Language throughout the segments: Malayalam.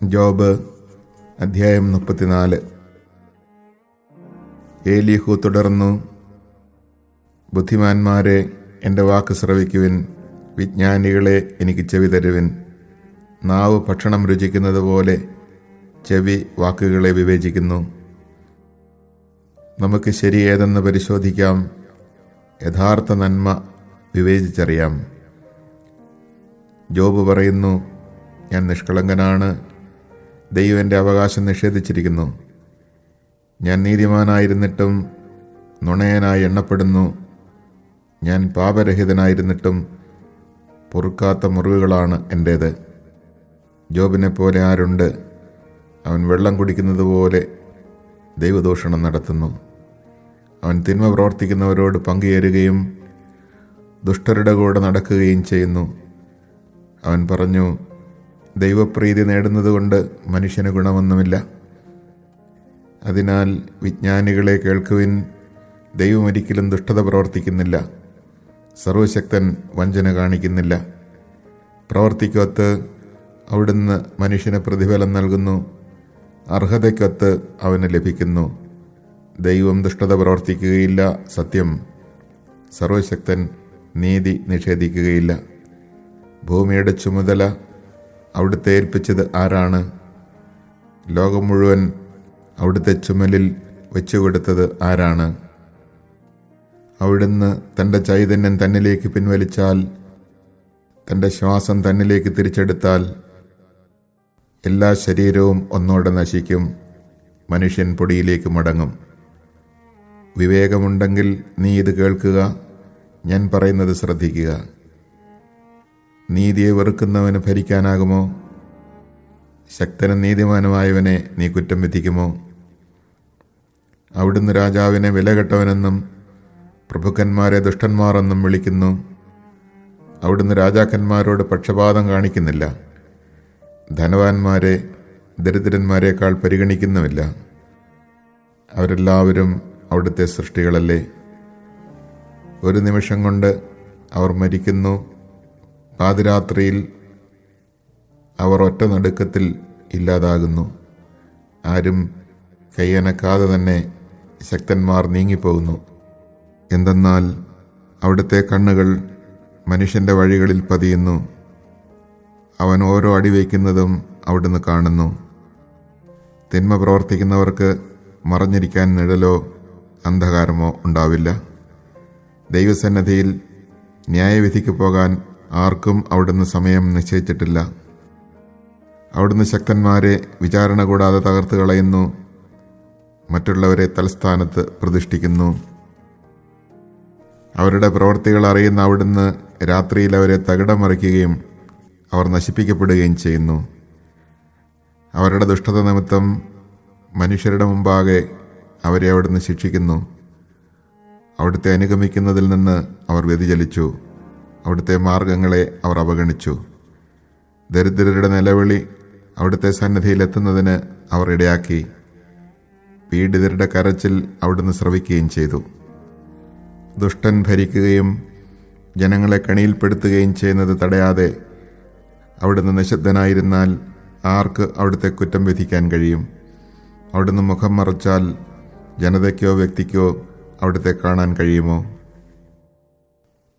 ജോബ് അധ്യായം 34. ഏലീഹു തുടർന്നു, ബുദ്ധിമാന്മാരെ, എൻ്റെ വാക്ക് ശ്രവിക്കുവിൻ, വിജ്ഞാനികളെ, എനിക്ക് ചെവി തരുവിൻ. നാവ് ഭക്ഷണം രുചിക്കുന്നത് പോലെ ചെവി വാക്കുകളെ വിവേചിക്കുന്നു. നമുക്ക് ശരി ഏതെന്ന് പരിശോധിക്കാം, യഥാർത്ഥ നന്മ വിവേചിച്ചറിയാം. ജോബ് പറയുന്നു, ഞാൻ നിഷ്കളങ്കനാണ്, ദൈവം എൻ്റെ അവകാശം നിഷേധിച്ചിരിക്കുന്നു. ഞാൻ നീതിമാനായിരുന്നിട്ടും നുണയനായി എണ്ണപ്പെടുന്നു. ഞാൻ പാപരഹിതനായിരുന്നിട്ടും പൊറുക്കാത്ത മുറിവുകളാണ് എൻ്റേത്. ജോബിനെ പോലെ ആരുണ്ട്? അവൻ വെള്ളം കുടിക്കുന്നത് പോലെ ദൈവദൂഷണം നടത്തുന്നു. അവൻ തിന്മ പ്രവർത്തിക്കുന്നവരോട് പങ്കുചേരുകയും ദുഷ്ടരുടെ കൂടെ നടക്കുകയും ചെയ്യുന്നു. അവൻ പറഞ്ഞു, ദൈവപ്രീതി നേടുന്നതുകൊണ്ട് മനുഷ്യന് ഗുണമൊന്നുമില്ല. അതിനാൽ വിജ്ഞാനികളെ കേൾക്കുവിൻ, ദൈവം ഒരിക്കലും ദുഷ്ടത പ്രവർത്തിക്കുന്നില്ല. സർവശക്തൻ വഞ്ചന കാണിക്കുന്നില്ല. പ്രവർത്തിക്കൊത്ത് അവിടുന്ന് മനുഷ്യന് പ്രതിഫലം നൽകുന്നു, അർഹതയ്ക്കൊത്ത് അവന് ലഭിക്കുന്നു. ദൈവം ദുഷ്ടത പ്രവർത്തിക്കുകയില്ല, സത്യം. സർവശക്തൻ നീതി നിഷേധിക്കുകയില്ല. ഭൂമിയുടെ ചുമതല അവിടുത്തെ ഏൽപ്പിച്ചത് ആരാണ്? ലോകം മുഴുവൻ അവിടുത്തെ ചുമലിൽ വെച്ചുകൊടുത്തത് ആരാണ്? അവിടുന്ന് തൻ്റെ ചൈതന്യം തന്നിലേക്ക് പിൻവലിച്ചാൽ, തൻ്റെ ശ്വാസം തന്നിലേക്ക് തിരിച്ചെടുത്താൽ, എല്ലാ ശരീരവും ഒന്നോടെ നശിക്കും. മനുഷ്യൻ പൊടിയിലേക്ക് മടങ്ങും. വിവേകമുണ്ടെങ്കിൽ നീ ഇത് കേൾക്കുക, ഞാൻ പറയുന്നത് ശ്രദ്ധിക്കുക. നീതിയെ വെറുക്കുന്നവന് ഭരിക്കാനാകുമോ? ശക്തനും നീതിമാനുമായവനെ നീ കുറ്റം വിധിക്കുമോ? അവിടുന്ന് രാജാവിനെ വിലകെട്ടവനെന്നും പ്രഭുക്കന്മാരെ ദുഷ്ടന്മാരെന്നും വിളിക്കുന്നു. അവിടുന്ന് രാജാക്കന്മാരോട് പക്ഷപാതം കാണിക്കുന്നില്ല. ധനവാന്മാരെ ദരിദ്രന്മാരെക്കാൾ പരിഗണിക്കുന്നുമില്ല. അവരെല്ലാവരും അവിടുത്തെ സൃഷ്ടികളല്ലേ. ഒരു നിമിഷം കൊണ്ട് അവർ മരിക്കുന്നു. പാതിരാത്രിയിൽ അവർ ഒറ്റ നടുക്കത്തിൽ ഇല്ലാതാകുന്നു. ആരും കൈയനക്കാതെ തന്നെ ശക്തന്മാർ നീങ്ങിപ്പോകുന്നു. എന്തെന്നാൽ അവിടുത്തെ കണ്ണുകൾ മനുഷ്യൻ്റെ വഴികളിൽ പതിയുന്നു. അവൻ ഓരോ അടി വയ്ക്കുന്നതും അവിടുന്ന് കാണുന്നു. തിന്മ പ്രവർത്തിക്കുന്നവർക്ക് മറഞ്ഞിരിക്കാൻ നിഴലോ അന്ധകാരമോ ഉണ്ടാവില്ല. ദൈവസന്നിധിയിൽ ന്യായവിധിക്ക് പോകാൻ ആർക്കും അവിടുന്ന് സമയം നിശ്ചയിച്ചിട്ടില്ല. അവിടുന്ന് ശക്തന്മാരെ വിചാരണ കൂടാതെ തകർത്ത് കളയുന്നു. മറ്റുള്ളവരെ തലസ്ഥാനത്ത് പ്രതിഷ്ഠിക്കുന്നു. അവരുടെ പ്രവൃത്തികൾ അറിയുന്ന അവിടുന്ന് രാത്രിയിൽ അവരെ തകിടം മറിക്കുകയും അവർ നശിപ്പിക്കപ്പെടുകയും ചെയ്യുന്നു. അവരുടെ ദുഷ്ടത നിമിത്തം മനുഷ്യരുടെ മുമ്പാകെ അവരെ അവിടുന്ന് ശിക്ഷിക്കുന്നു. അവിടുത്തെ അനുഗമിക്കുന്നതിൽ നിന്ന് അവർ വ്യതിചലിച്ചു. അവിടുത്തെ മാർഗങ്ങളെ അവർ അവഗണിച്ചു. ദരിദ്രരുടെ നിലവിളി അവിടുത്തെ സന്നിധിയിലെത്തുന്നതിന് അവർ ഇടയാക്കി. പീഡിതരുടെ കരച്ചിൽ അവിടുന്ന് ശ്രവിക്കുകയും ചെയ്തു. ദുഷ്ടൻ ഭരിക്കുകയും ജനങ്ങളെ കണിയിൽപ്പെടുത്തുകയും ചെയ്യുന്നത് തടയാതെ അവിടുന്ന് നിശബ്ദനായിരുന്നാൽ ആർക്ക് അവിടുത്തെ കുറ്റം വിധിക്കാൻ കഴിയും? അവിടുന്ന് മുഖം മറച്ചാൽ ജനതയ്ക്കോ വ്യക്തിക്കോ അവിടുത്തെ കാണാൻ കഴിയുമോ?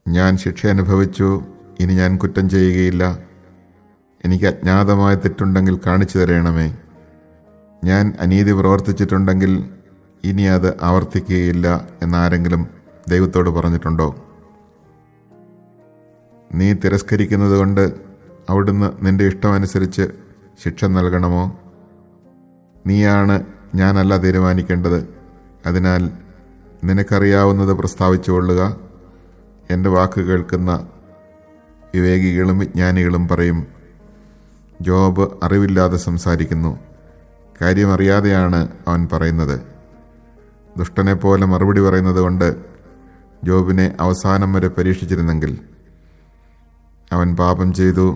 ഞാൻ ശിക്ഷ അനുഭവിച്ചു, ഇനി ഞാൻ കുറ്റം ചെയ്യുകയില്ല. എനിക്ക് അജ്ഞാതമായ തെറ്റുണ്ടെങ്കിൽ കാണിച്ചു തരണമേ. ഞാൻ അനീതി പ്രവർത്തിച്ചിട്ടുണ്ടെങ്കിൽ ഇനി അത് ആവർത്തിക്കുകയില്ല എന്നാരെങ്കിലും ദൈവത്തോട് പറഞ്ഞിട്ടുണ്ടോ? നീ തിരസ്കരിക്കുന്നത് കൊണ്ട് അവിടുന്ന് നിന്റെ ഇഷ്ടമനുസരിച്ച് ശിക്ഷ നൽകണമോ? നീയാണ്, ഞാനല്ല തീരുമാനിക്കേണ്ടത്. അതിനാൽ നിനക്കറിയാവുന്നത് പ്രസ്താവിച്ചുകൊള്ളുക. എൻ്റെ വാക്ക് കേൾക്കുന്ന വിവേകികളും വിജ്ഞാനികളും പറയും, ജോബ് അറിവില്ലാതെ സംസാരിക്കുന്നു. കാര്യമറിയാതെയാണ് അവൻ പറയുന്നത്. ദുഷ്ടനെപ്പോലെ മറുപടി പറയുന്നത് കൊണ്ട് ജോബിനെ അവസാനം വരെ പരീക്ഷിച്ചിരുന്നെങ്കിൽ. അവൻ പാപം ചെയ്തു,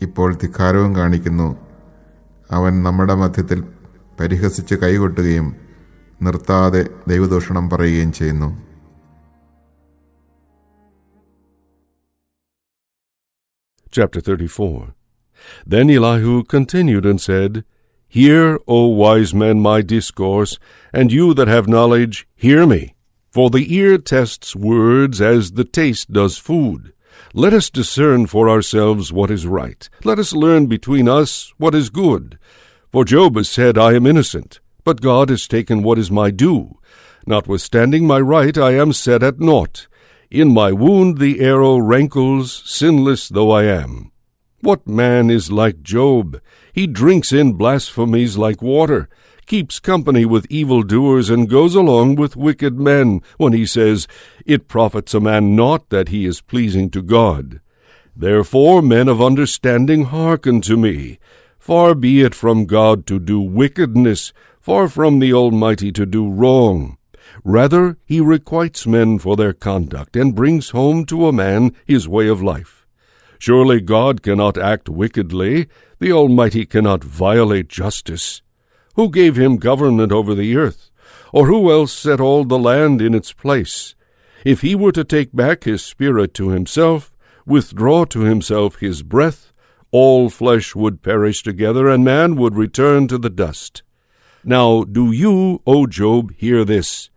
ഇപ്പോൾ ധിക്കാരവും കാണിക്കുന്നു. അവൻ നമ്മുടെ മധ്യത്തിൽ പരിഹസിച്ച് കൈകൊട്ടുകയും നിർത്താതെ ദൈവദൂഷണം പറയുകയും ചെയ്യുന്നു. Chapter 34. Then Elihu continued and said, Hear, O wise men, my discourse, and you that have knowledge, hear me. For the ear tests words as the taste does food. Let us discern for ourselves what is right. Let us learn between us what is good. For Job has said, I am innocent, but God has taken what is my due. Notwithstanding my right, I am set at naught. In my wound the arrow rankles, sinless though I am. What man is like Job? He drinks in blasphemies like water, keeps company with evildoers, and goes along with wicked men, when he says, It profits a man not that he is pleasing to God. Therefore, men of understanding, hearken to me. Far be it from God to do wickedness, far from the Almighty to do wrong. Rather, he requites men for their conduct, and brings home to a man his way of life. Surely God cannot act wickedly, the Almighty cannot violate justice. Who gave him government over the earth? Or who else set all the land in its place? If he were to take back his spirit to himself, withdraw to himself his breath, all flesh would perish together, and man would return to the dust. Now do you, O Job, hear this.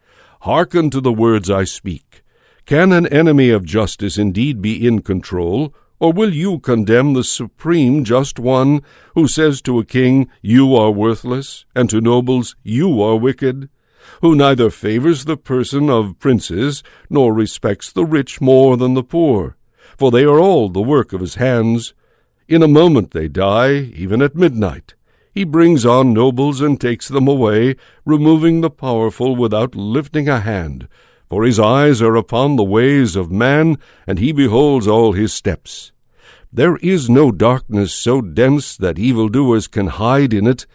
Hearken to the words I speak. Can an enemy of justice indeed be in control? Or will you condemn the supreme just one, who says to a king, You are worthless, and to nobles, You are wicked? Who neither favors the person of princes, nor respects the rich more than the poor? For they are all the work of his hands. In a moment they die, even at midnight. He brings on nobles and takes them away, removing the powerful without lifting a hand. For his eyes are upon the ways of man, and he beholds all his steps. There is no darkness so dense that evildoers can hide in it.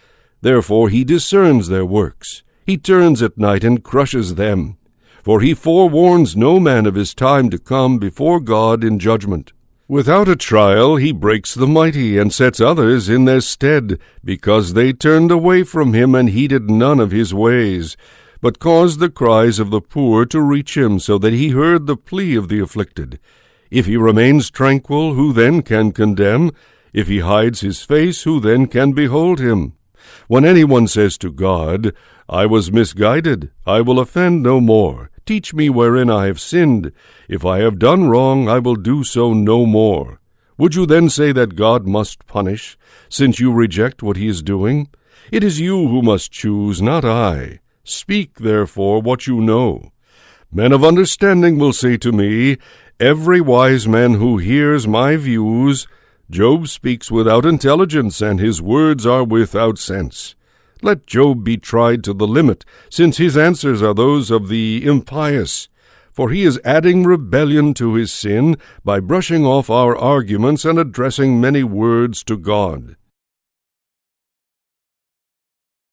Therefore he discerns their works. He turns at night and crushes them. For he forewarns no man of his time to come before God in judgment. Without a trial he breaks the mighty, and sets others in their stead, because they turned away from him and heeded none of his ways, but caused the cries of the poor to reach him, so that he heard the plea of the afflicted. If he remains tranquil, who then can condemn? If he hides his face, who then can behold him? When anyone says to God, I was misguided, I will offend no more. Teach me wherein I have sinned. If I have done wrong, I will do so no more. Would you then say that God must punish, since you reject what he is doing? It is you who must choose, not I. Speak, therefore, what you know. Men of understanding will say to me, Every wise man who hears my views, Job speaks without intelligence, and his words are without sense. Let Job be tried to the limit, since his answers are those of the impious. For he is adding rebellion to his sin by brushing off our arguments and addressing many words to God.